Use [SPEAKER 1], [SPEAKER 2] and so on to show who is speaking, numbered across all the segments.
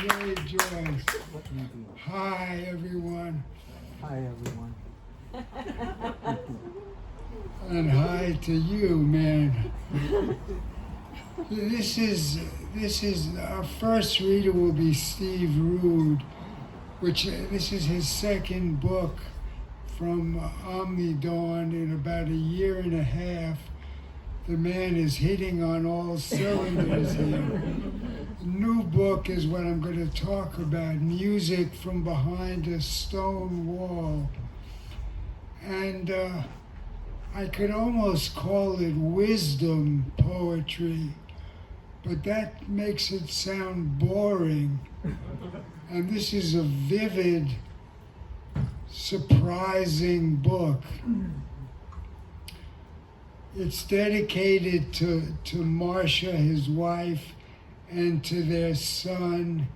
[SPEAKER 1] Yay, Joyce. Hi, everyone.
[SPEAKER 2] Hi, everyone.
[SPEAKER 1] And hi to you, man. This is our first reader will be Steve Rood, which this is his second book from Omnidawn in about a year and a half. The man is hitting on all cylinders here. The new book is what I'm going to talk about, Music from Behind a Stone Wall. And I could almost call it wisdom poetry, but that makes it sound boring. And this is a vivid, surprising book. It's dedicated to Marcia, his wife, and to their son,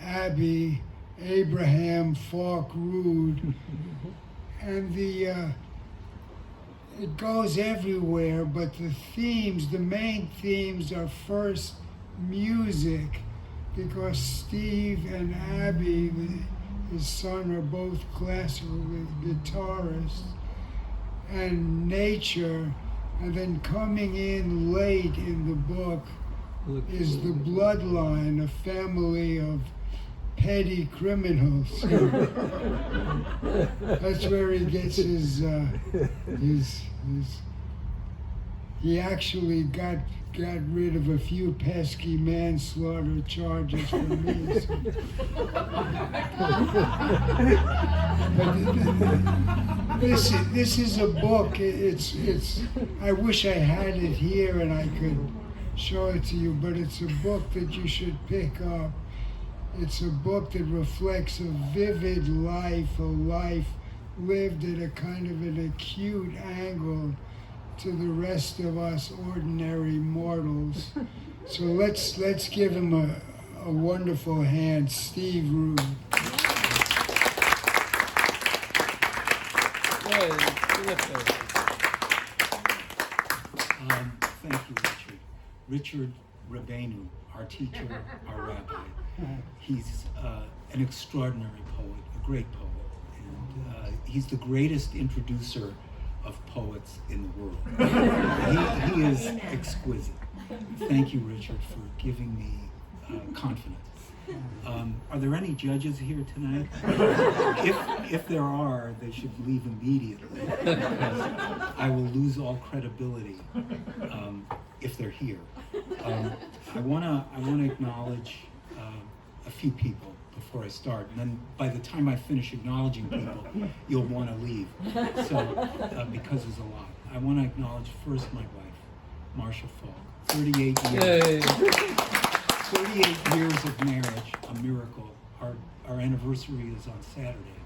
[SPEAKER 1] Abby, Abraham Falk Rood. And it goes everywhere, but the main themes are first music, because Steve and Abby, his son, are both classical guitarists, and nature, and then coming in late in the book is the bloodline, a family of petty criminals. That's where he gets his he actually got rid of a few pesky manslaughter charges for me. So. This is a book. It's I wish I had it here and I could show it to you, but it's a book that you should pick up. It's a book that reflects a vivid life, a life lived at a kind of an acute angle to the rest of us ordinary mortals. So let's give him a wonderful hand, Steve Rood.
[SPEAKER 3] Thank you, Richard. Richard Rabbeinu, our teacher, our rabbi. He's an extraordinary poet, a great poet, and he's the greatest introducer of poets in the world. He is exquisite. Thank you, Richard, for giving me confidence. Are there any judges here tonight? If there are, they should leave immediately, because I will lose all credibility if they're here. I want to acknowledge a few people before I start, and then by the time I finish acknowledging people, you'll want to leave. So, because there's a lot. I want to acknowledge first my wife, Marcia Falk. 38 years. 38 years of marriage, a miracle. Our anniversary is on Saturday.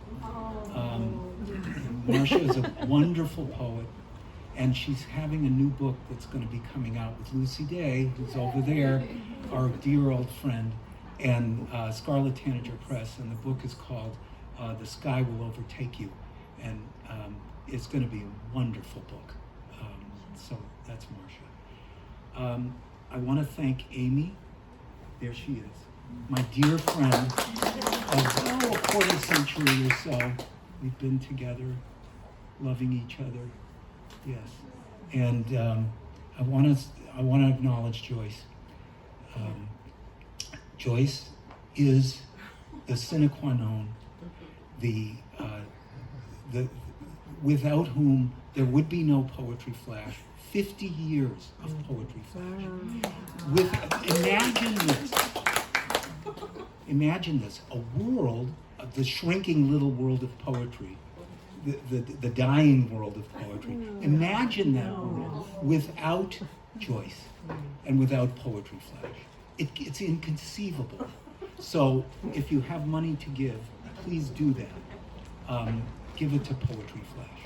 [SPEAKER 3] Marcia is a wonderful poet, and she's having a new book that's going to be coming out with Lucy Day, who's over there, our dear old friend, and Scarlet Tanager Press, and the book is called The Sky Will Overtake You, and it's going to be a wonderful book. So that's Marcia. I want to thank Amy. There she is, my dear friend of a quarter century or so. We've been together, loving each other. Yes, and I want to acknowledge Joyce. Joyce is the sine qua non, the without whom there would be no Poetry Flash. 50 years of Poetry Flash. Imagine this, a world, the shrinking little world of poetry, the dying world of poetry. Imagine that world without Joyce and without Poetry Flash. It's inconceivable. So if you have money to give, please do that. Give it to Poetry Flash.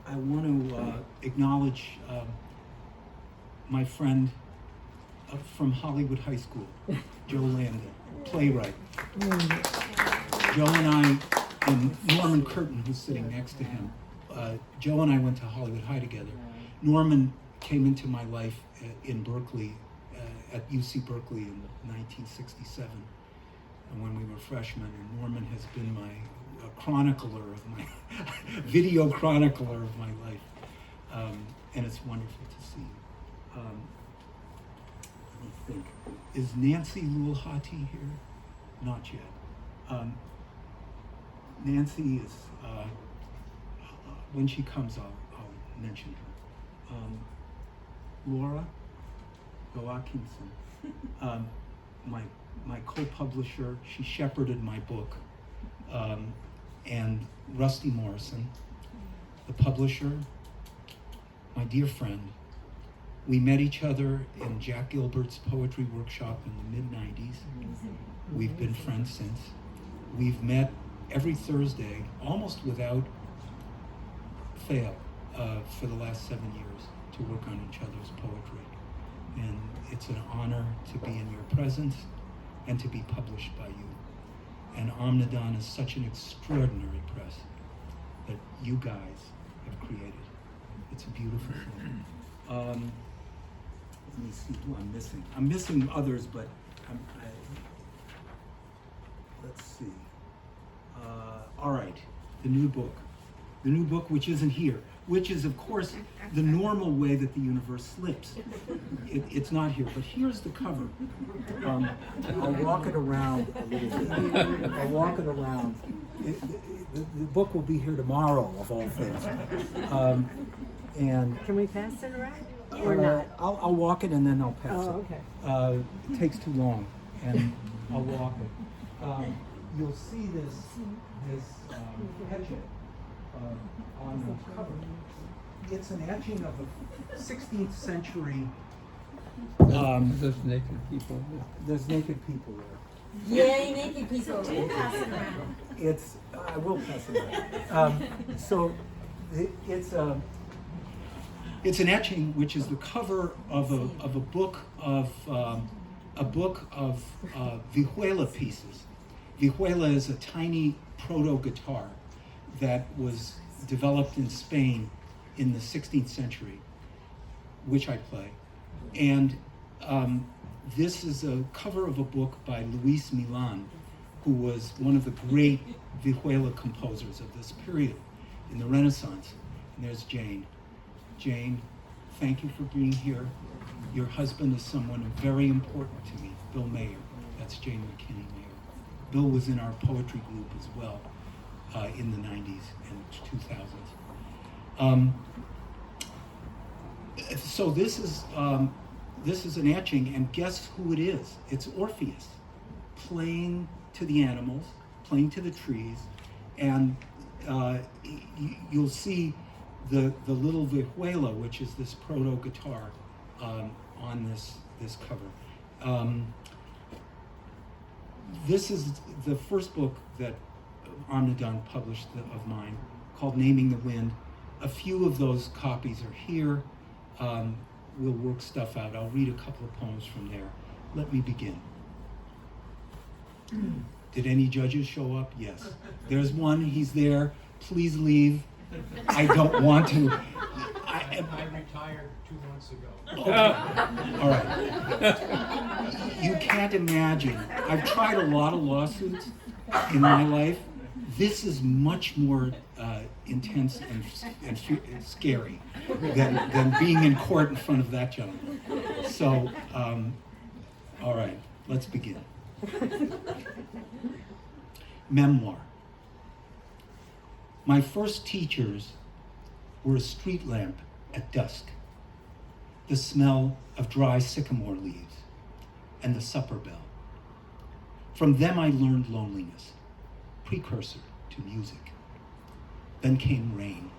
[SPEAKER 3] I want to acknowledge my friend from Hollywood High School, Joe Landon, playwright. Joe and I, and Norman Curtin, who's sitting next to him, Joe and I went to Hollywood High together. Norman came into my life in Berkeley at UC Berkeley in 1967, and when we were freshmen. And Norman has been my chronicler of my video chronicler of my life, and it's wonderful to see you. Let me think. Is Nancy Lualhati here? Not yet. Nancy is. When she comes, I'll mention her. Laura Joachimson, my co-publisher, she shepherded my book, and Rusty Morrison, the publisher, my dear friend. We met each other in Jack Gilbert's poetry workshop in the mid-90s. We've been friends since. We've met every Thursday, almost without fail, for the last 7 years to work on each other's poetry. And it's an honor to be in your presence and to be published by you. And Omnidawn is such an extraordinary press that you guys have created. It's a beautiful thing. Let me see who I'm missing. I'm missing others, but let's see. All right, the new book. The new book, which isn't here, which is, of course, the normal way that the universe slips. It's not here, but here's the cover. I'll walk it around a little bit. I'll walk it around. The book will be here tomorrow, of all things. And
[SPEAKER 2] can we pass it around? Or not?
[SPEAKER 3] I'll walk it and then I'll pass it.
[SPEAKER 2] Oh, okay.
[SPEAKER 3] It takes too long, and I'll walk it. You'll see this etching on the cover. It's an etching of a 16th century.
[SPEAKER 4] There's naked people.
[SPEAKER 3] There's naked people there.
[SPEAKER 2] Yay, naked people. Do pass it around.
[SPEAKER 3] I will pass it around. So it's an etching, which is the cover of a book of vihuela pieces. Vihuela is a tiny proto-guitar that was developed in Spain in the 16th century, which I play. And this is a cover of a book by Luis Milan, who was one of the great vihuela composers of this period in the Renaissance. And there's Jane. Jane, thank you for being here. Your husband is someone very important to me, Bill Mayer. That's Jane McKinney Mayer. Bill was in our poetry group as well in the 90s and 2000s. So this is an etching, and guess who it is? It's Orpheus playing to the animals, playing to the trees, and you'll see the little vihuela, which is this proto guitar, on this cover. This is the first book that Omnidawn published of mine, called Naming the Wind. A few of those copies are here. We'll work stuff out. I'll read a couple of poems from there. Let me begin. Did any judges show up? Yes. There's one. He's there. Please leave. I don't want to.
[SPEAKER 5] I retired 2 months ago.
[SPEAKER 3] Oh. All right. You can't imagine. I've tried a lot of lawsuits in my life. This is much more intense and scary than being in court in front of that gentleman. So, all right, let's begin. Memoir. My first teachers were a street lamp at dusk, the smell of dry sycamore leaves, and the supper bell. From them I learned loneliness, precursor to music. Then came rain,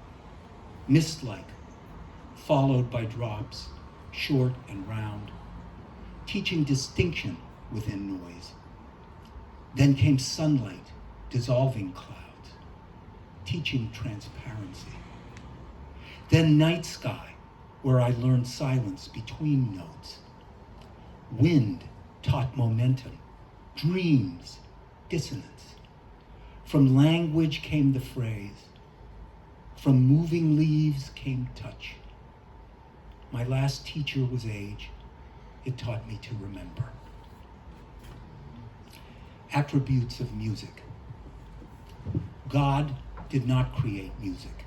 [SPEAKER 3] mist-like, followed by drops, short and round, teaching distinction within noise. Then came sunlight, dissolving clouds, teaching transparency. Then night sky, where I learned silence between notes. Wind taught momentum, dreams, dissonance. From language came the phrase. From moving leaves came touch. My last teacher was age, it taught me to remember. Attributes of music. God did not create music.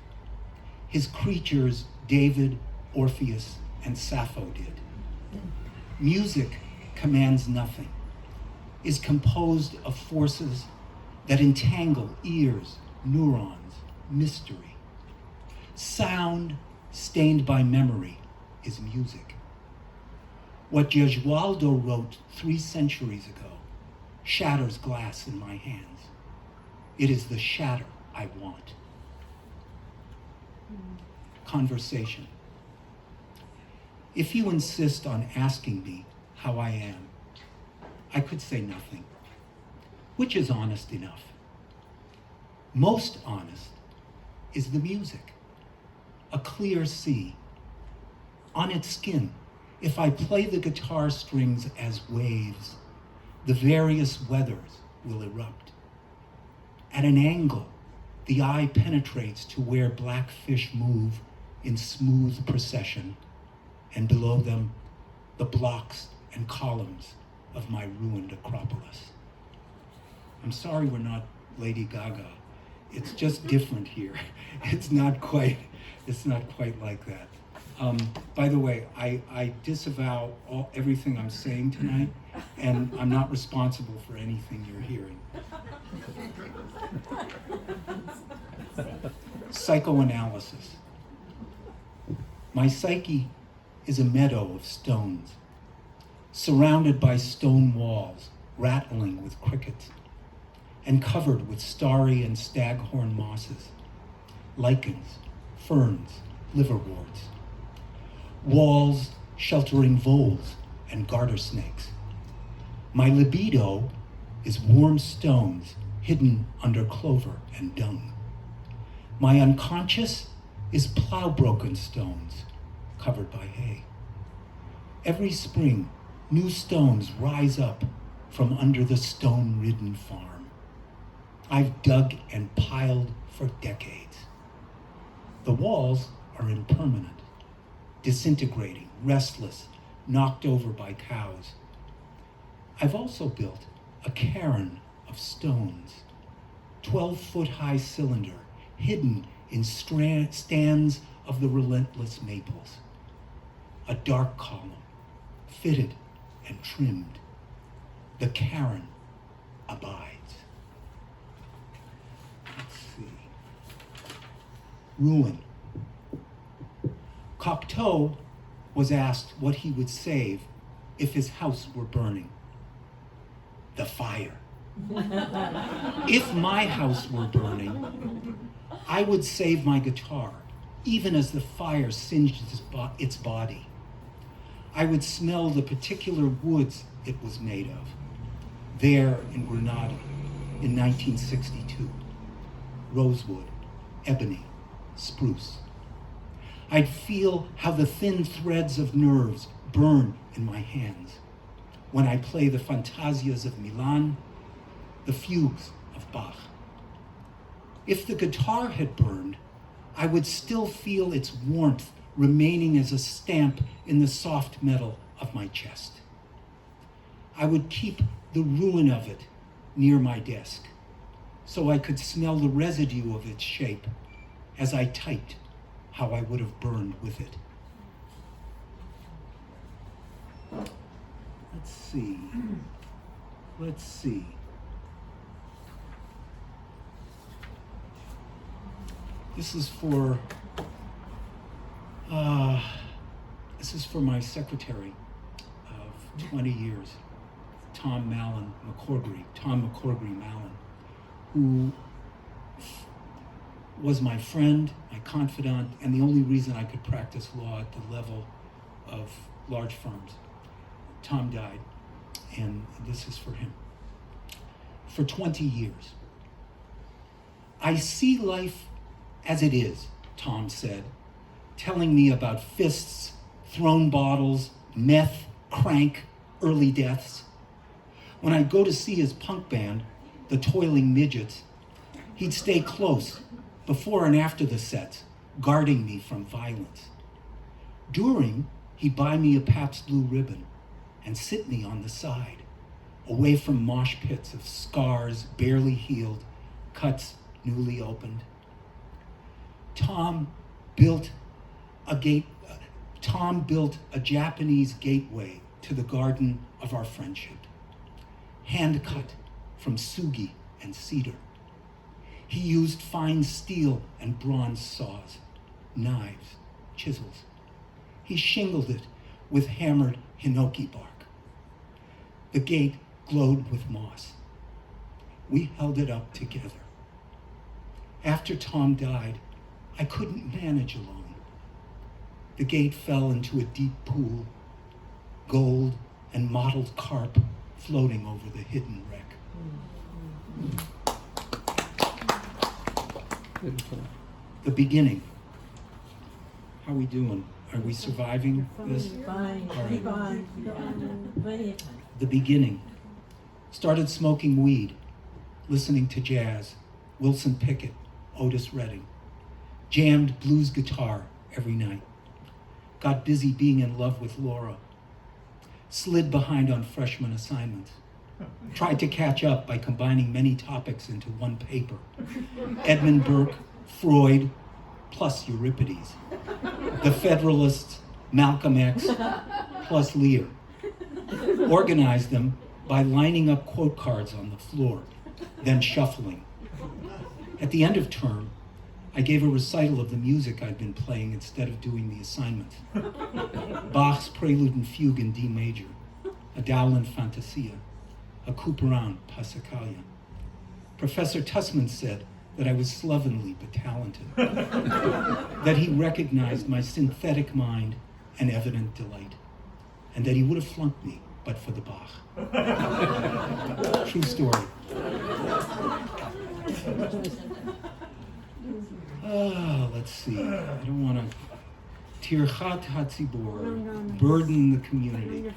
[SPEAKER 3] His creatures, David, Orpheus, and Sappho did. Music commands nothing, is composed of forces that entangle ears, neurons, mystery. Sound stained by memory is music. What Gesualdo wrote 3 centuries ago shatters glass in my hands. It is the shatter I want. Conversation. If you insist on asking me how I am, I could say nothing, which is honest enough. Most honest is the music, a clear sea. On its skin, if I play the guitar strings as waves, the various weathers will erupt. At an angle, the eye penetrates to where black fish move in smooth procession, and below them, the blocks and columns of my ruined Acropolis. I'm sorry we're not Lady Gaga. It's just different here. It's not quite like that. By the way, I disavow everything I'm saying tonight, and I'm not responsible for anything you're hearing. Psychoanalysis. My psyche is a meadow of stones, surrounded by stone walls, rattling with crickets, and covered with starry and staghorn mosses, lichens, ferns, liverworts. Walls sheltering voles and garter snakes. My libido is warm stones hidden under clover and dung. My unconscious is plow-broken stones covered by hay. Every spring, new stones rise up from under the stone-ridden farm. I've dug and piled for decades. The walls are impermanent, disintegrating, restless, knocked over by cows. I've also built a cairn of stones, 12-foot-high cylinder, hidden in stands of the relentless maples. A dark column, fitted and trimmed. The cairn abides. Let's see. Ruin. Cocteau was asked what he would save if his house were burning. The fire. If my house were burning, I would save my guitar, even as the fire singed its body. I would smell the particular woods it was made of, there in Granada in 1962. Rosewood, ebony, spruce. I'd feel how the thin threads of nerves burn in my hands when I play the fantasias of Milan, the fugues of Bach. If the guitar had burned, I would still feel its warmth remaining as a stamp in the soft metal of my chest. I would keep the ruin of it near my desk so I could smell the residue of its shape as I typed how I would have burned with it. Let's see. This is for my secretary of 20 years, Tom McCorgry Mallon, who was my friend, my confidant, and the only reason I could practice law at the level of large firms. Tom died, and this is for him. For 20 years. I see life as it is, Tom said, telling me about fists, thrown bottles, meth, crank, early deaths. When I'd go to see his punk band, the Toiling Midgets, he'd stay close, before and after the sets, guarding me from violence. During, he'd buy me a Pabst Blue Ribbon, and sit me on the side, away from mosh pits of scars barely healed, cuts newly opened. Tom built a Japanese gateway to the garden of our friendship, hand cut from sugi and cedar. He used fine steel and bronze saws, knives, chisels. He shingled it with hammered hinoki bark. The gate glowed with moss. We held it up together. After Tom died, I couldn't manage alone. The gate fell into a deep pool, gold and mottled carp floating over the hidden wreck.
[SPEAKER 4] Beautiful.
[SPEAKER 3] The beginning. How are we doing? Are we surviving this?
[SPEAKER 2] Fine,
[SPEAKER 3] All right.
[SPEAKER 2] fine. Plenty of time.
[SPEAKER 3] The beginning. Started smoking weed, listening to jazz, Wilson Pickett, Otis Redding. Jammed blues guitar every night. Got busy being in love with Laura. Slid behind on freshman assignments. Tried to catch up by combining many topics into one paper. Edmund Burke, Freud, plus Euripides. The Federalists, Malcolm X, plus Lear. Organized them by lining up quote cards on the floor, then shuffling. At the end of term, I gave a recital of the music I'd been playing instead of doing the assignments. Bach's Prelude and Fugue in D major, a Dowland Fantasia, a Couperin Passacaglia. Professor Tussman said that I was slovenly but talented, that he recognized my synthetic mind and evident delight, and that he would have flunked me but for the Bach. True story. Let's see. I don't want to tirchat hatzibor, burden the community.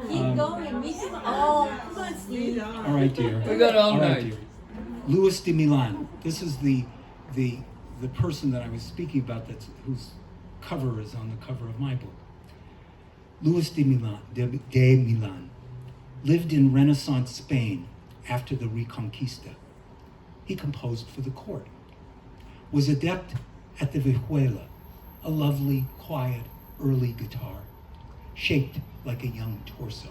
[SPEAKER 2] Keep going. We have all. Come on, Steve.
[SPEAKER 3] All right, dear.
[SPEAKER 4] We got all
[SPEAKER 3] right,
[SPEAKER 4] night.
[SPEAKER 3] dear. Louis de Milan. This is the person that I was speaking about. Whose cover is on the cover of my book. Louis de Milan lived in Renaissance Spain after the Reconquista. He composed for the court. Was adept at the vihuela, a lovely, quiet, early guitar, shaped like a young torso.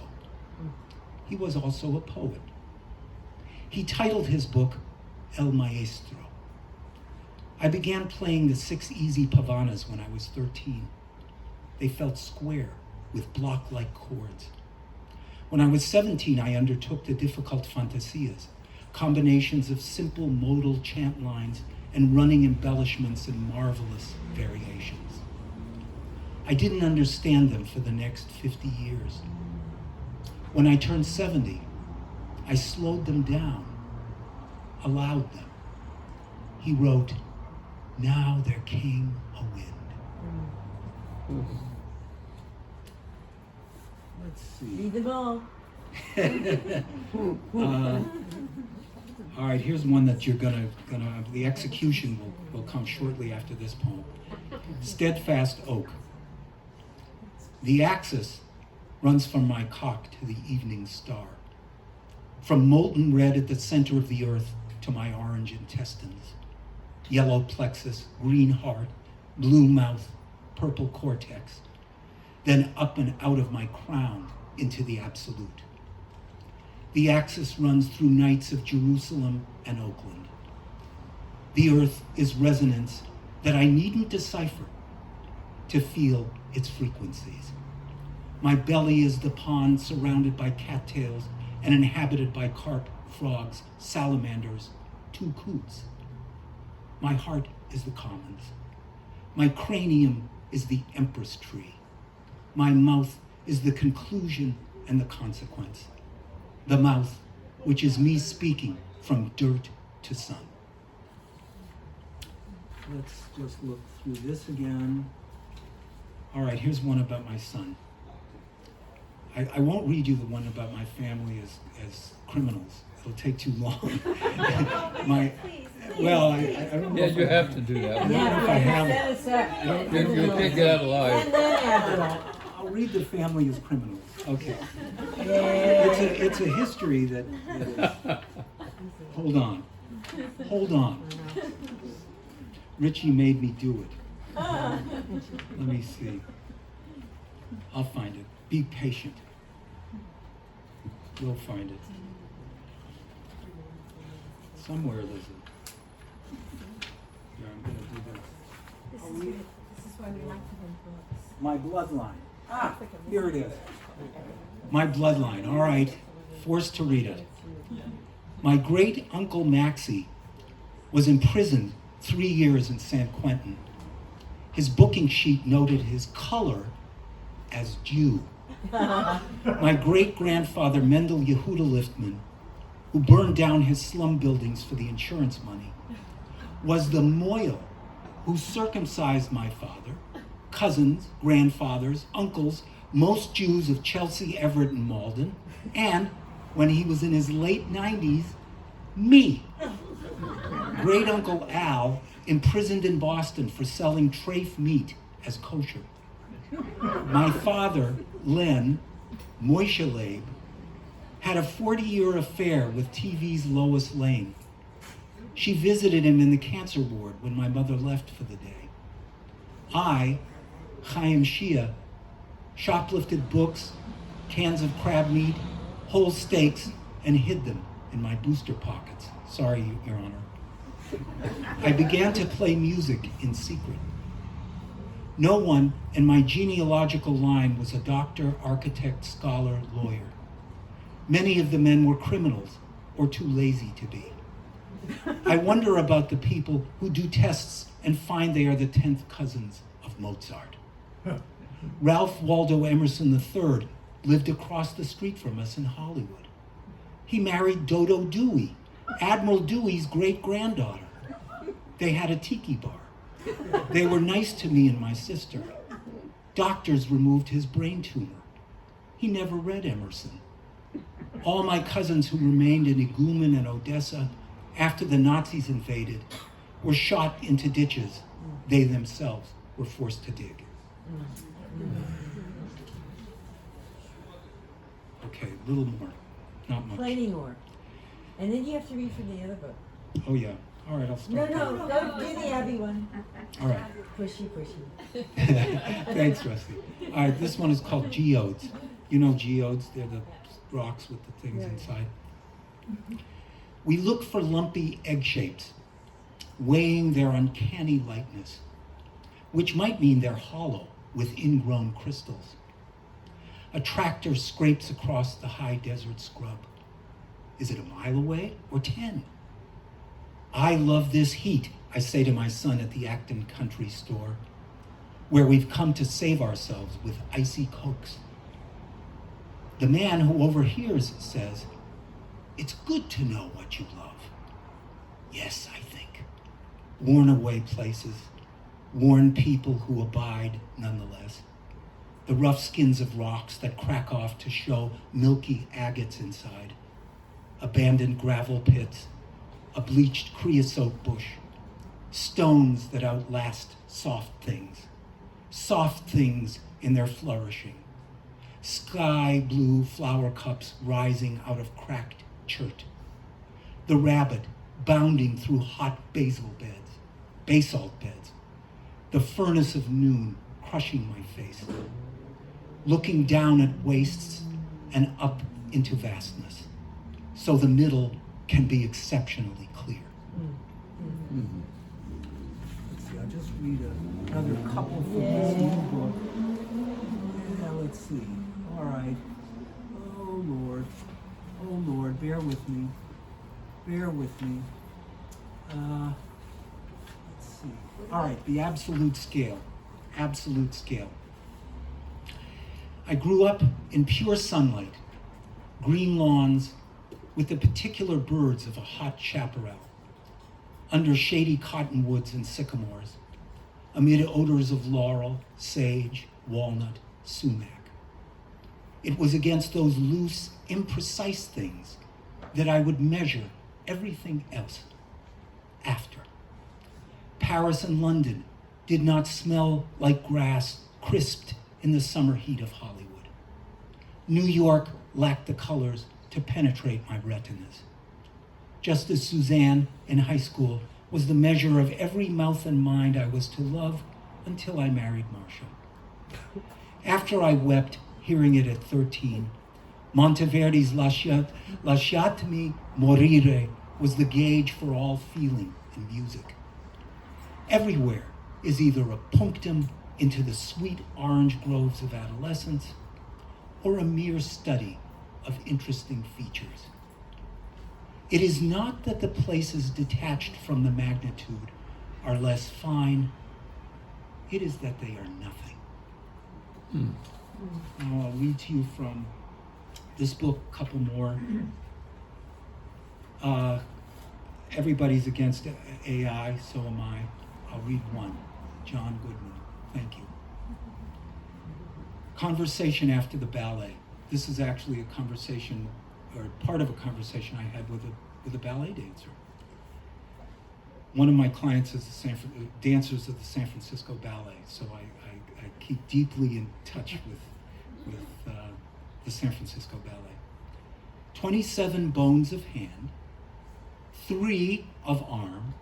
[SPEAKER 3] He was also a poet. He titled his book El Maestro. I began playing the 6 easy pavanas when I was 13. They felt square with block-like chords. When I was 17, I undertook the difficult fantasias, combinations of simple modal chant lines and running embellishments and marvelous variations. I didn't understand them for the next 50 years. When I turned 70, I slowed them down, allowed them. He wrote, "Now there came a wind." Let's see.
[SPEAKER 2] Read them all.
[SPEAKER 3] All right, here's one that you're gonna the execution will come shortly after this poem. Steadfast Oak. The axis runs from my cock to the evening star, from molten red at the center of the earth to my orange intestines, yellow plexus, green heart, blue mouth, purple cortex, then up and out of my crown into the absolute. The axis runs through nights of Jerusalem and Oakland. The earth is resonance that I needn't decipher to feel its frequencies. My belly is the pond surrounded by cattails and inhabited by carp, frogs, salamanders, 2 coots. My heart is the commons. My cranium is the empress tree. My mouth is the conclusion and the consequence. The mouth, which is me speaking from dirt to sun. Let's just look through this again. All right, here's one about my son. I won't read you the one about my family as criminals. It'll take too long. Well, I don't know.
[SPEAKER 4] Yeah,
[SPEAKER 3] if
[SPEAKER 4] you
[SPEAKER 3] I-
[SPEAKER 4] have to do that.
[SPEAKER 3] I don't know if I have it.
[SPEAKER 2] Set us up.
[SPEAKER 4] You can't get out alive.
[SPEAKER 2] And then after that.
[SPEAKER 3] I'll read the family as criminals. Okay.
[SPEAKER 2] Yay.
[SPEAKER 3] It's a history that is. Hold on. Hold on. Richie made me do it. Let me see. I'll find it. Be patient. You'll find it. Somewhere there's a. Here, I'm going to do this.
[SPEAKER 2] This is why we like them books.
[SPEAKER 3] My bloodline. Ah, here it is. My bloodline. All right. Forced to read it. My great uncle Maxie was imprisoned 3 years in San Quentin. His booking sheet noted his color as Jew. My great-grandfather Mendel Yehuda Liftman, who burned down his slum buildings for the insurance money, was the moil who circumcised my father, cousins, grandfathers, uncles, most Jews of Chelsea, Everett, and Malden, and, when he was in his late 90s, me. Great Uncle Al, imprisoned in Boston for selling trafe meat as kosher. My father, Len, Moishe Leib, had a 40-year affair with TV's Lois Lane. She visited him in the cancer ward when my mother left for the day. I, Chaim Shia, shoplifted books, cans of crab meat, whole steaks, and hid them in my booster pockets. Sorry, Your Honor. I began to play music in secret. No one in my genealogical line was a doctor, architect, scholar, lawyer. Many of the men were criminals or too lazy to be. I wonder about the people who do tests and find they are the 10th cousins of Mozart. Ralph Waldo Emerson III lived across the street from us in Hollywood. He married Dodo Dewey, Admiral Dewey's great-granddaughter. They had a tiki bar. They were nice to me and my sister. Doctors removed his brain tumor. He never read Emerson. All my cousins who remained in Igumen and Odessa after the Nazis invaded were shot into ditches they themselves were forced to dig. Okay, a little more. Not much.
[SPEAKER 2] Plenty more. And then you have to read from the other book.
[SPEAKER 3] Oh, yeah. All right, I'll start.
[SPEAKER 2] No, don't do the Abby one.
[SPEAKER 3] All right.
[SPEAKER 2] Pushy.
[SPEAKER 3] Thanks, Rusty. All right, this one is called geodes. You know geodes? They're the rocks with the things inside. We look for lumpy egg shapes, weighing their uncanny lightness, which might mean they're hollow with ingrown crystals. A tractor scrapes across the high desert scrub. Is it a mile away or 10? I love this heat, I say to my son at the Acton Country Store, where we've come to save ourselves with icy cokes. The man who overhears says, it's good to know what you love. Yes, I think. Worn away places, worn people who abide nonetheless. The rough skins of rocks that crack off to show milky agates inside. Abandoned gravel pits, a bleached creosote bush, stones that outlast soft things in their flourishing, sky blue flower cups rising out of cracked chert, the rabbit bounding through hot basalt beds, the furnace of noon crushing my face, looking down at wastes and up into vastness, so the middle can be exceptionally clear. Mm-hmm. Let's see, I'll just read another couple from this new book. Yeah, let's see. All right. Oh, Lord, bear with me. Let's see. All right, the absolute scale. I grew up in pure sunlight, green lawns, with the particular birds of a hot chaparral, under shady cottonwoods and sycamores, amid odors of laurel, sage, walnut, sumac. It was against those loose, imprecise things that I would measure everything else after. Paris and London did not smell like grass crisped in the summer heat of Hollywood. New York lacked the colors to penetrate my retinas. Just as Suzanne in high school was the measure of every mouth and mind I was to love until I married Marcia. After I wept hearing it at 13, Monteverdi's Lasciatemi morire was the gauge for all feeling in music. Everywhere is either a punctum into the sweet orange groves of adolescence or a mere study of interesting features. It is not that the places detached from the magnitude are less fine, it is that they are nothing. Now I'll read to you from this book, a couple more. Everybody's against AI, so am I. I'll read one. John Goodman, thank you. Conversation after the ballet. This is actually a conversation, or part of a conversation I had with a ballet dancer. One of my clients is dancers of the San Francisco Ballet, so I keep deeply in touch with the San Francisco Ballet. 27 bones of hand, 3 of arm,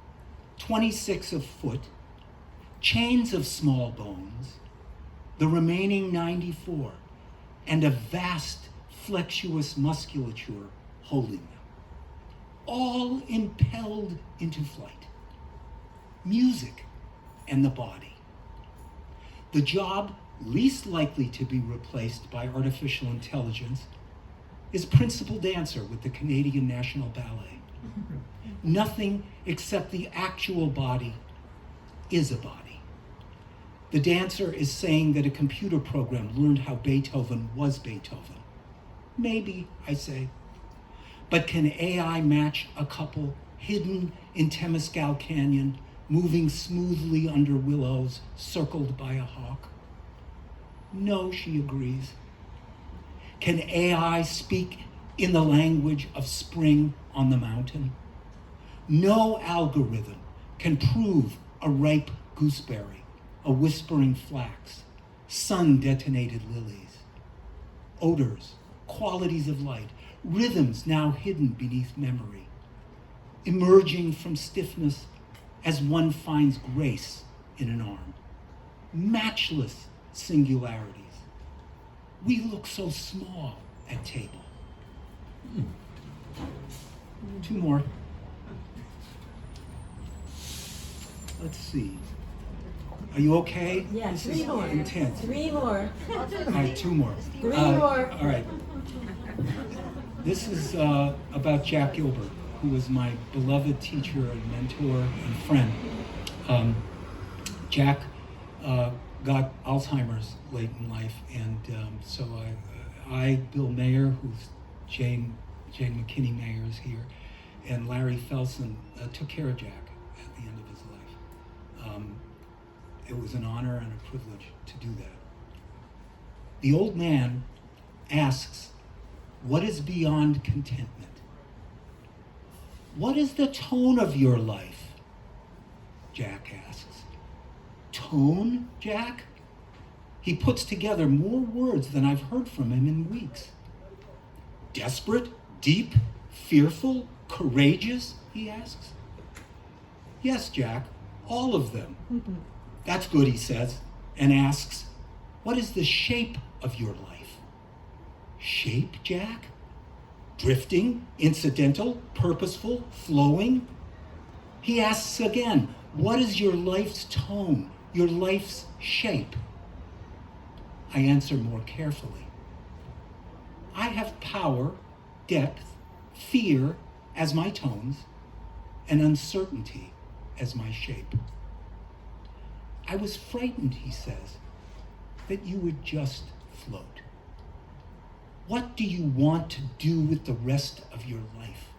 [SPEAKER 3] 26 of foot, chains of small bones, the remaining 94, and a vast flexuous musculature holding them, all impelled into flight. Music and the body. The job least likely to be replaced by artificial intelligence is principal dancer with the Canadian National Ballet. Nothing except the actual body is a body. The dancer is saying that a computer program learned how Beethoven was Beethoven. Maybe, I say. But can AI match a couple hidden in Temescal Canyon, moving smoothly under willows, circled by a hawk? No, she agrees. Can AI speak in the language of spring on the mountain? No algorithm can prove a ripe gooseberry, a whispering flax, sun-detonated lilies, odors, qualities of light, rhythms now hidden beneath memory, emerging from stiffness as one finds grace in an arm, matchless singularities. We look so small at table. 2 more. Let's see. Are you okay?
[SPEAKER 2] Yeah,
[SPEAKER 3] this
[SPEAKER 2] 3
[SPEAKER 3] is
[SPEAKER 2] more.
[SPEAKER 3] intense.
[SPEAKER 2] 3 more.
[SPEAKER 3] All right, 2 more.
[SPEAKER 2] 3 more.
[SPEAKER 3] All right. This is about Jack Gilbert, who was my beloved teacher and mentor and friend. Jack got Alzheimer's late in life, and so Bill Mayer, who's Jane McKinney Mayer is here, and Larry Felsen took care of Jack at the end of his life. It was an honor and a privilege to do that. The old man asks, what is beyond contentment? What is the tone of your life? Jack asks. Tone, Jack? He puts together more words than I've heard from him in weeks. Desperate, deep, fearful, courageous, he asks. Yes, Jack, all of them. That's good, he says, and asks, what is the shape of your life? Shape, Jack? Drifting, incidental, purposeful, flowing? He asks again, what is your life's tone, your life's shape? I answer more carefully. I have power, depth, fear as my tones, and uncertainty as my shape. I was frightened, he says, that you would just float. What do you want to do with the rest of your life?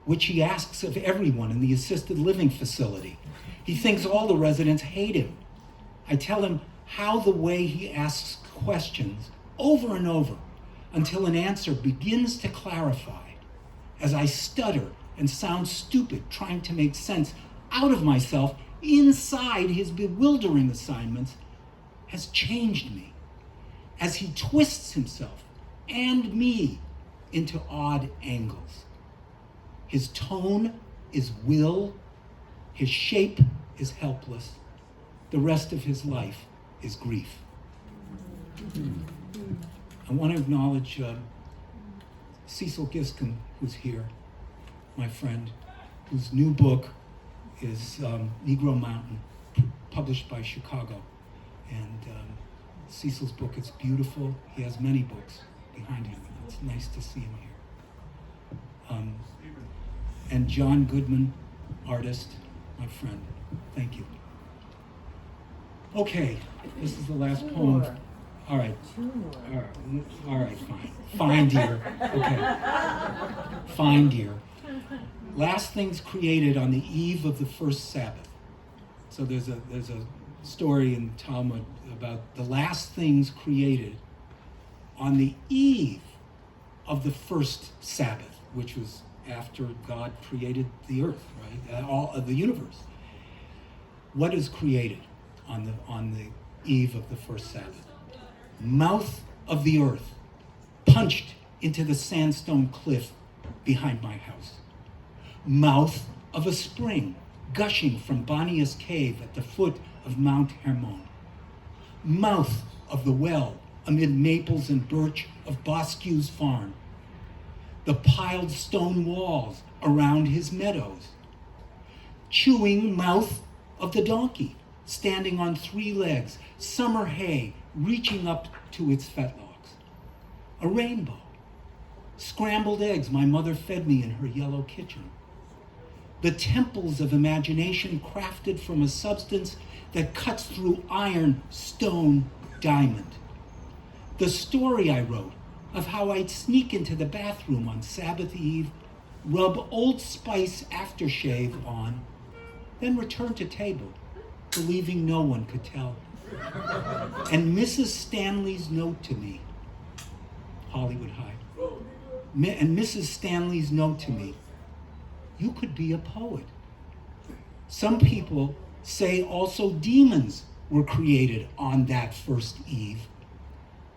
[SPEAKER 3] Which he asks of everyone in the assisted living facility. He thinks all the residents hate him. I tell him how the way he asks questions over and over until an answer begins to clarify as I stutter and sound stupid trying to make sense out of myself inside his bewildering assignments has changed me as he twists himself and me into odd angles. His tone is will, his shape is helpless, the rest of his life is grief. I want to acknowledge Cecil Giscombe, who's here, my friend, whose new book is Negro Mountain, published by Chicago. And Cecil's book is beautiful. He has many books behind him. It's nice to see him here. And John Goodman, artist, my friend. Thank you. Okay, this is the last poem. All right. All right, fine. Fine, dear. Okay. Fine, dear. Last things created on the eve of the first Sabbath. So there's a story in Talmud about the last things created on the eve of the first Sabbath, which was after God created the earth, right? All of the universe. What is created on the eve of the first Sabbath? Mouth of the earth, punched into the sandstone cliff behind my house. Mouth of a spring, gushing from Banias Cave at the foot of Mount Hermon. Mouth of the well amid maples and birch of Bosqueu's farm. The piled stone walls around his meadows. Chewing mouth of the donkey, standing on 3 legs, summer hay reaching up to its fetlocks. A rainbow. Scrambled eggs my mother fed me in her yellow kitchen. The temples of imagination crafted from a substance that cuts through iron, stone, diamond. The story I wrote of how I'd sneak into the bathroom on Sabbath Eve, rub Old Spice aftershave on, then return to table, believing no one could tell. And Mrs. Stanley's note to me, Hollywood High, and Mrs. Stanley's note to me, you could be a poet. Some people say also demons were created on that first eve.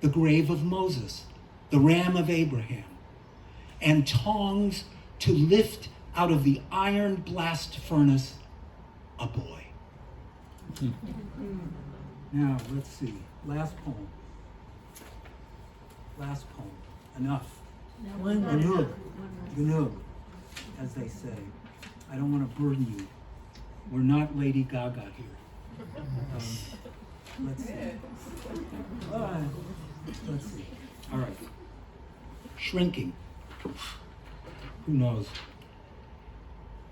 [SPEAKER 3] The grave of Moses, the ram of Abraham, and tongs to lift out of the iron blast furnace a boy. Now, let's see. Last poem. Enough. Ganug, as they say. I don't want to burden you. We're not Lady Gaga here. Let's see. Let's see. All right. Shrinking. Who knows?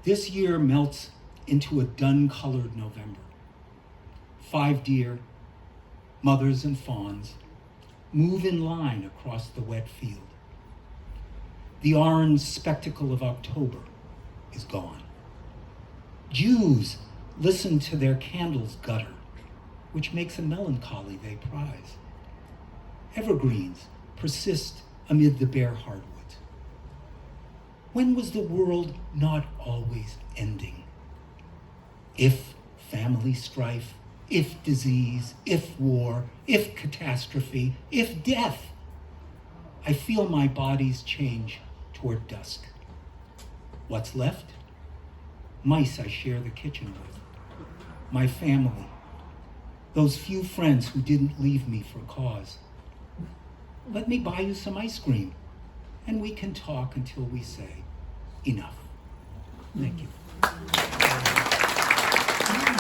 [SPEAKER 3] This year melts into a dun-colored November. 5 deer, mothers and fawns, move in line across the wet field. The orange spectacle of October is gone. Jews listen to their candles gutter, which makes a melancholy they prize. Evergreens persist amid the bare hardwoods. When was the world not always ending? If family strife, if disease, if war, if catastrophe, if death, I feel my body's change toward dusk. What's left? Mice I share the kitchen with. My family. Those few friends who didn't leave me for cause. Let me buy you some ice cream, and we can talk until we say enough. Thank you.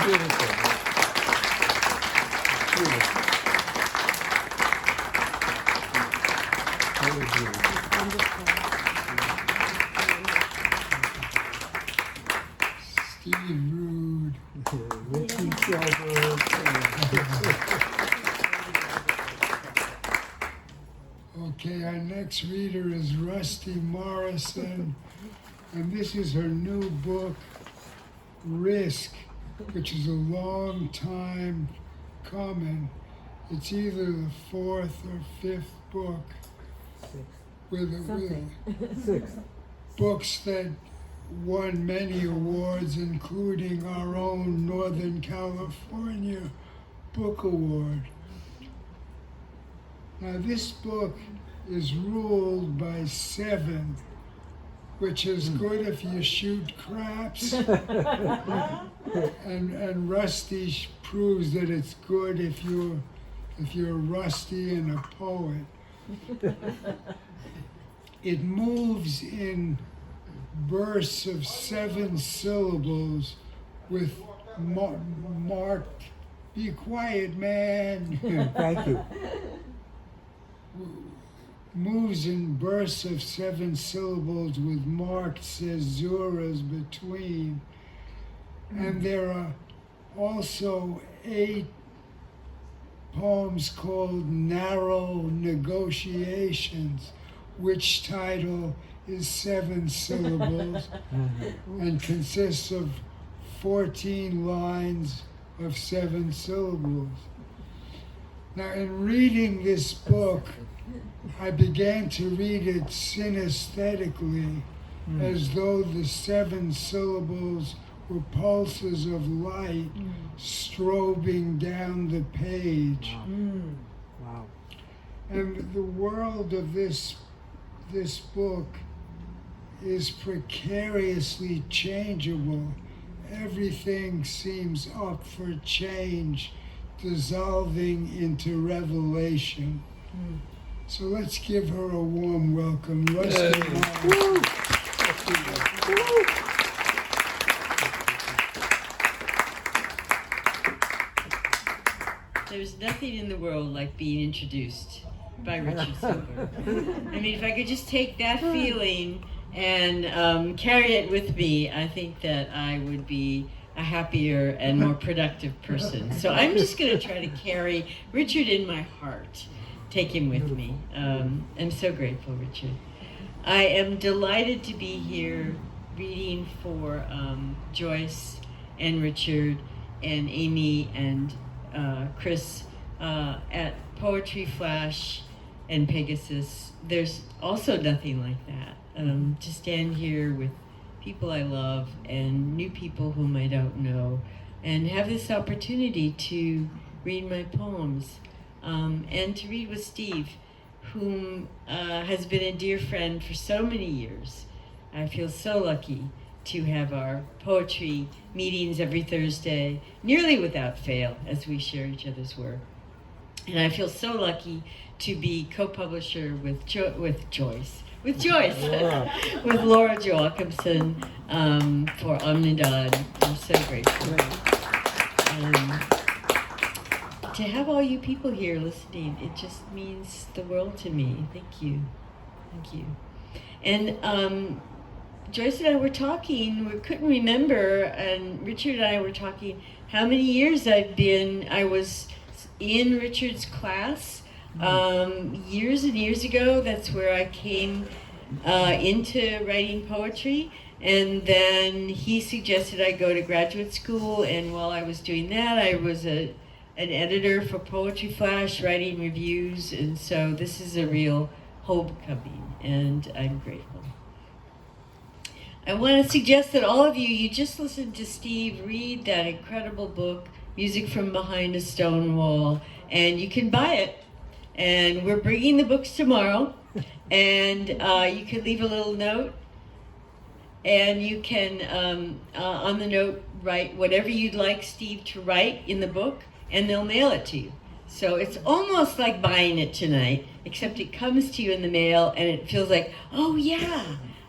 [SPEAKER 4] Beautiful. Beautiful. That was beautiful.
[SPEAKER 1] Steve Rood.
[SPEAKER 4] Richie Silver.
[SPEAKER 1] Okay, our next reader is Rusty Morrison, and this is her new book, Risk, which is a long time coming. It's either the 4th or 5th book with books that won many awards, including our own Northern California Book Award. Now, this book is ruled by 7, which is good if you shoot craps, and rusty proves that it's good if you're rusty and a poet. It moves in bursts of 7 syllables with marked, be quiet, man.
[SPEAKER 4] Thank you.
[SPEAKER 1] Moves in bursts of 7 syllables with marked caesuras between. And there are also 8 poems called Narrow Negotiations, which title is 7 syllables and consists of 14 lines of 7 syllables. Now, in reading this book, I began to read it synesthetically, as though the 7 syllables were pulses of light strobing down the page.
[SPEAKER 4] Wow.
[SPEAKER 1] And the world of this book is precariously changeable. Everything seems up for change, dissolving into revelation. So let's give her a warm welcome. Rusty Morrison.
[SPEAKER 2] There's nothing in the world like being introduced by Richard Silver. I mean, if I could just take that feeling and carry it with me, I think that I would be a happier and more productive person. So I'm just going to try to carry Richard in my heart, take him with me. I'm so grateful, Richard. I am delighted to be here reading for Joyce and Richard and Amy and Chris at Poetry Flash and Pegasus. There's also nothing like that. To stand here with people I love and new people whom I don't know and have this opportunity to read my poems and to read with Steve, whom has been a dear friend for so many years. I feel so lucky to have our poetry meetings every Thursday, nearly without fail, as we share each other's work. And I feel so lucky to be co-publisher with Joyce, with Laura Joachimson for Omnidawn. I'm so grateful. To have all you people here listening, it just means the world to me. Thank you. Thank you. And Joyce and I were talking, we couldn't remember, and Richard and I were talking how many years I was in Richard's class years and years ago. That's where I came into writing poetry. And then he suggested I go to graduate school, and while I was doing that, I was an editor for Poetry Flash, writing reviews, and so this is a real homecoming, and I'm grateful. I want to suggest that all of you just listened to Steve read that incredible book, Music from Behind a Stone Wall, and you can buy it. And we're bringing the books tomorrow, and you can leave a little note, and you can, on the note, write whatever you'd like Steve to write in the book, and they'll mail it to you. So it's almost like buying it tonight, except it comes to you in the mail, and it feels like, oh yeah,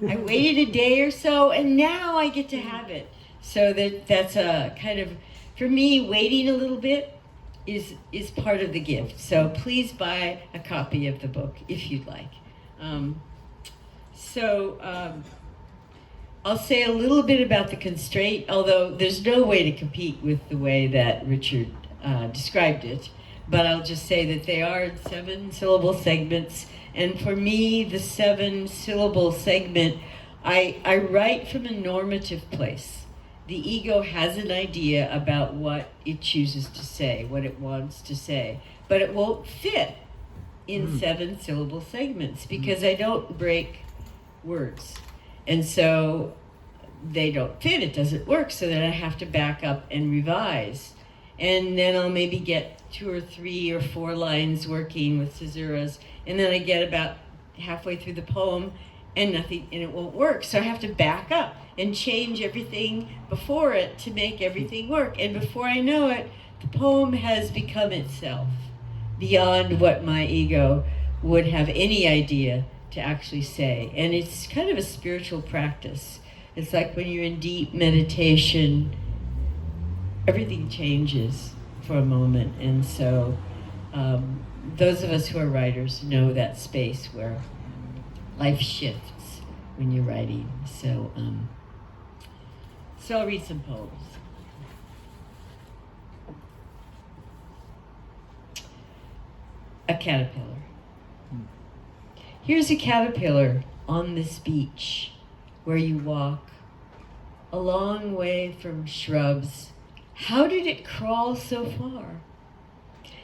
[SPEAKER 2] I waited a day or so, and now I get to have it. So that's a kind of, for me, waiting a little bit is part of the gift. So please buy a copy of the book if you'd like. I'll say a little bit about the constraint, although there's no way to compete with the way that Richard described it. But I'll just say that they are in 7-syllable segments. And for me, the 7-syllable segment, I write from a normative place. The ego has an idea about what it chooses to say, what it wants to say, but it won't fit in 7-syllable segments because I don't break words. And so they don't fit, it doesn't work, so then I have to back up and revise. and then I'll maybe get 2 or 3 or 4 lines working with caesuras, and then I get about halfway through the poem and nothing, and it won't work. So I have to back up and change everything before it to make everything work. And before I know it, the poem has become itself, beyond what my ego would have any idea to actually say. And it's kind of a spiritual practice. It's like when you're in deep meditation, everything changes for a moment. And so those of us who are writers know that space where life shifts when you're writing. So I'll read some poems. A caterpillar. Here's a caterpillar on this beach where you walk a long way from shrubs. How did it crawl so far?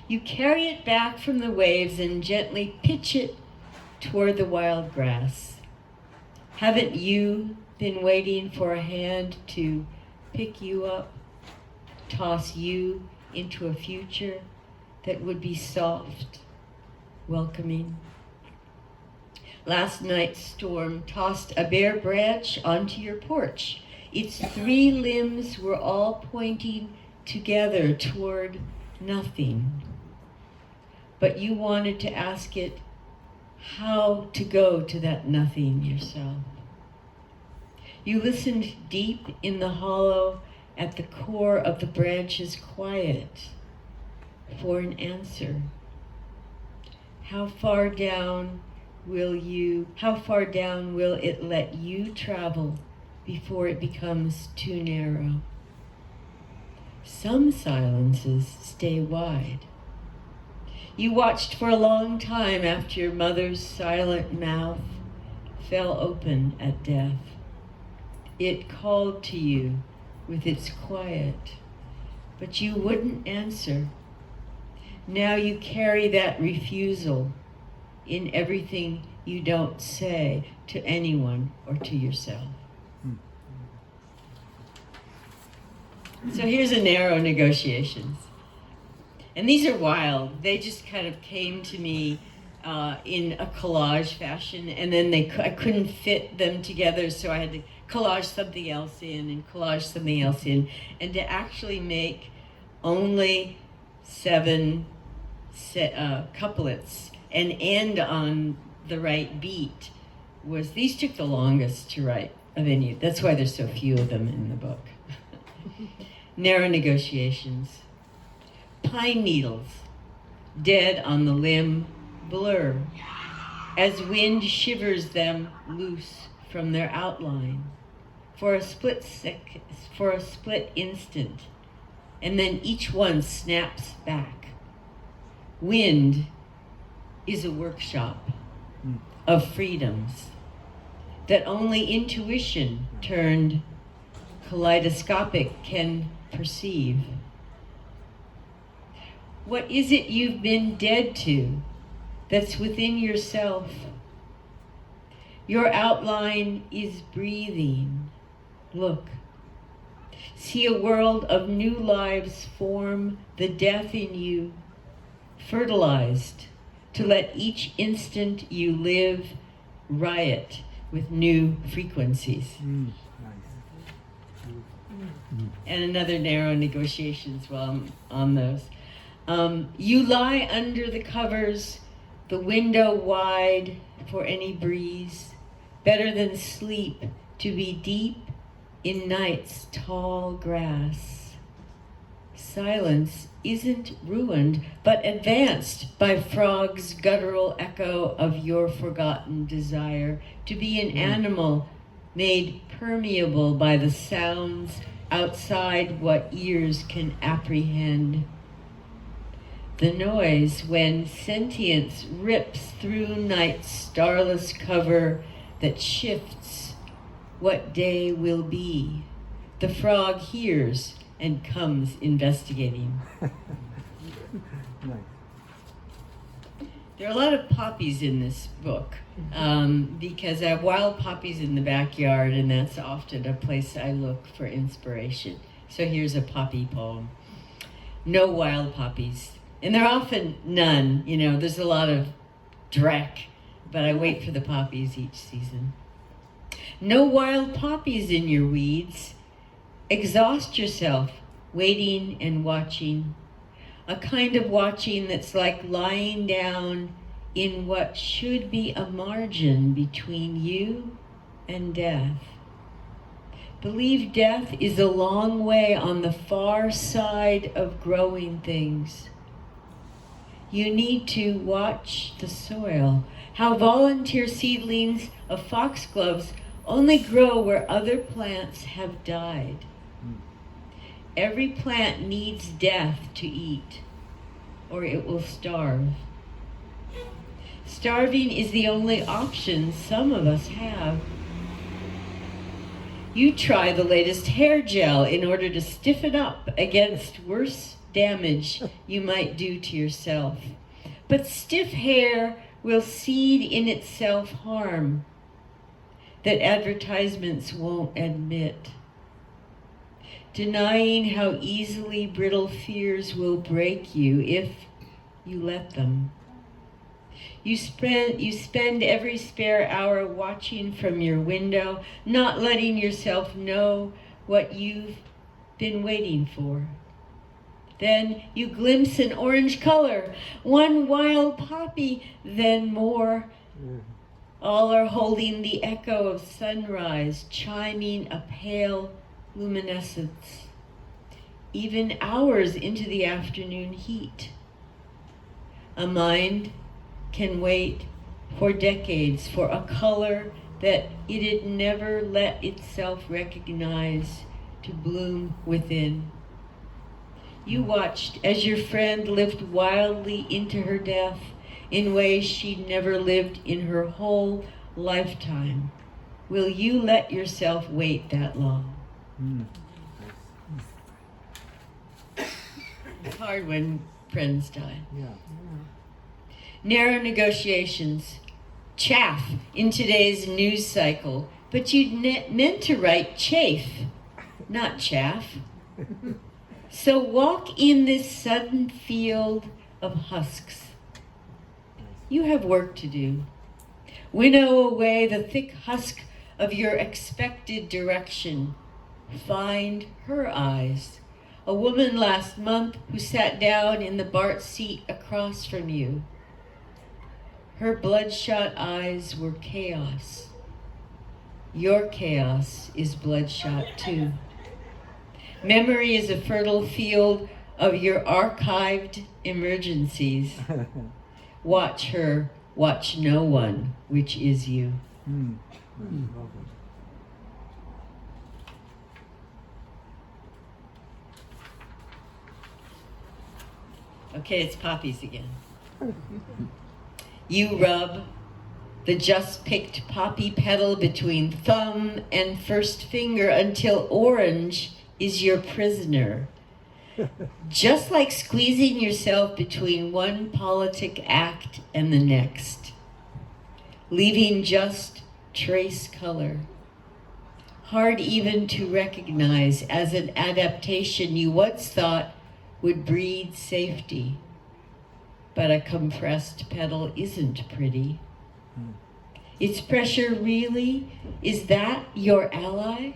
[SPEAKER 2] You carry it back from the waves and gently pitch it toward the wild grass. Haven't you been waiting for a hand to pick you up, toss you into a future that would be soft, welcoming? Last night's storm tossed a bare branch onto your porch. Its 3 limbs were all pointing together toward nothing. But you wanted to ask it how to go to that nothing yourself. You listened deep in the hollow at the core of the branch's quiet for an answer. How far down will it let you travel before it becomes too narrow? Some silences stay wide. You watched for a long time after your mother's silent mouth fell open at death. It called to you with its quiet, but you wouldn't answer. Now you carry that refusal in everything you don't say to anyone or to yourself. So here's a narrow negotiations. And these are wild. They just kind of came to me in a collage fashion, and then I couldn't fit them together, so I had to collage something else in and collage something else in, and to actually make only 7 couplets and end on the right beat these took the longest to write of any. That's why there's so few of them in the book. Narrow negotiations. Pine needles, dead on the limb, blur as wind shivers them loose from their outline for a split instant, and then each one snaps back. Wind is a workshop of freedoms that only intuition turned kaleidoscopic can perceive. What is it you've been dead to that's within yourself? Your outline is breathing. Look. See a world of new lives form the death in you, fertilized to let each instant you live riot with new frequencies. And another narrow negotiations while I'm on those. You lie under the covers, the window wide for any breeze, better than sleep to be deep in night's tall grass. Silence isn't ruined, but advanced by frog's guttural echo of your forgotten desire to be an animal made permeable by the sounds outside what ears can apprehend. The noise when sentience rips through night's starless cover that shifts what day will be. The frog hears and comes investigating.
[SPEAKER 4] Nice.
[SPEAKER 2] There are a lot of poppies in this book because I have wild poppies in the backyard, and that's often a place I look for inspiration. So here's a poppy poem. no wild poppies. And there are often none, you know, there's a lot of dreck, but I wait for the poppies each season. No wild poppies in your weeds. Exhaust yourself, waiting and watching. A kind of watching that's like lying down in what should be a margin between you and death. Believe death is a long way on the far side of growing things. You need to watch the soil, how volunteer seedlings of foxgloves only grow where other plants have died. Every plant needs death to eat, or it will starve. Starving is the only option some of us have. You try the latest hair gel in order to stiffen up against worse damage you might do to yourself. But stiff hair will seed in itself harm that advertisements won't admit. Denying how easily brittle fears will break you if you let them. You spend every spare hour watching from your window, not letting yourself know what you've been waiting for. Then you glimpse an orange color, one wild poppy, then more. All are holding the echo of sunrise, chiming a pale luminescence, even hours into the afternoon heat. A mind can wait for decades for a color that it had never let itself recognize to bloom within. You watched as your friend lived wildly into her death in ways she'd never lived in her whole lifetime. Will you let yourself wait that long? It's hard when friends die.
[SPEAKER 4] Yeah.
[SPEAKER 2] Narrow negotiations, chaff in today's news cycle, but you'd meant to write chafe, not chaff. So walk in this sudden field of husks. You have work to do. Winnow away the thick husk of your expected direction. Find her eyes. A woman last month who sat down in the BART seat across from you. Her bloodshot eyes were chaos. Your chaos is bloodshot too. Memory is a fertile field of your archived emergencies. Watch her, watch no one, which is you. Okay, it's poppies again. You rub the just-picked poppy petal between thumb and first finger until orange is your prisoner. Just like squeezing yourself between one politic act and the next, leaving just trace color. Hard even to recognize as an adaptation you once thought would breed safety. But a compressed petal isn't pretty. Its pressure really, is that your ally?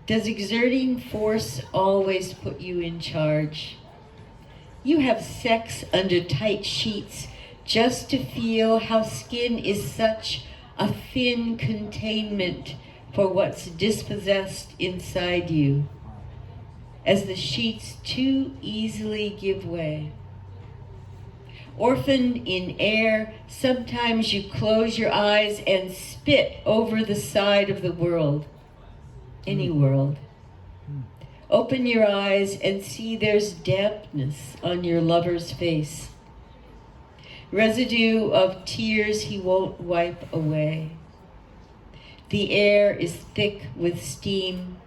[SPEAKER 2] Does exerting force always put you in charge? You have sex under tight sheets just to feel how skin is such a thin containment for what's dispossessed inside you, as the sheets too easily give way. Orphaned in air, sometimes you close your eyes and spit over the side of the world, any world. Open your eyes and see there's dampness on your lover's face, residue of tears he won't wipe away. The air is thick with steam.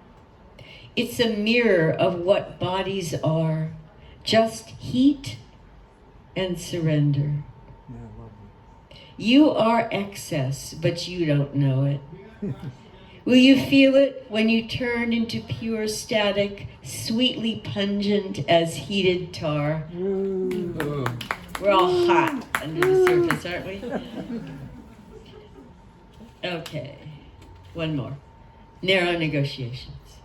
[SPEAKER 2] It's a mirror of what bodies are, just heat and surrender. You are excess, but you don't know it. Will you feel it when you turn into pure static, sweetly pungent as heated tar? We're all hot under the surface, aren't we? Okay, one more. Narrow negotiations.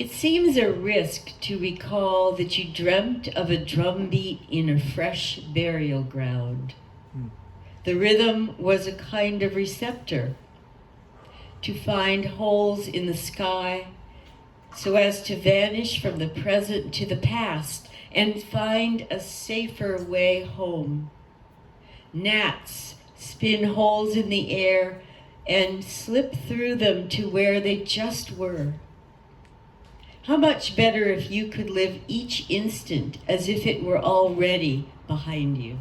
[SPEAKER 2] It seems a risk to recall that you dreamt of a drumbeat in a fresh burial ground. The rhythm was a kind of receptor to find holes in the sky so as to vanish from the present to the past and find a safer way home. Gnats spin holes in the air and slip through them to where they just were. How much better if you could live each instant as if it were already behind you.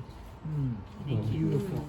[SPEAKER 4] Beautiful.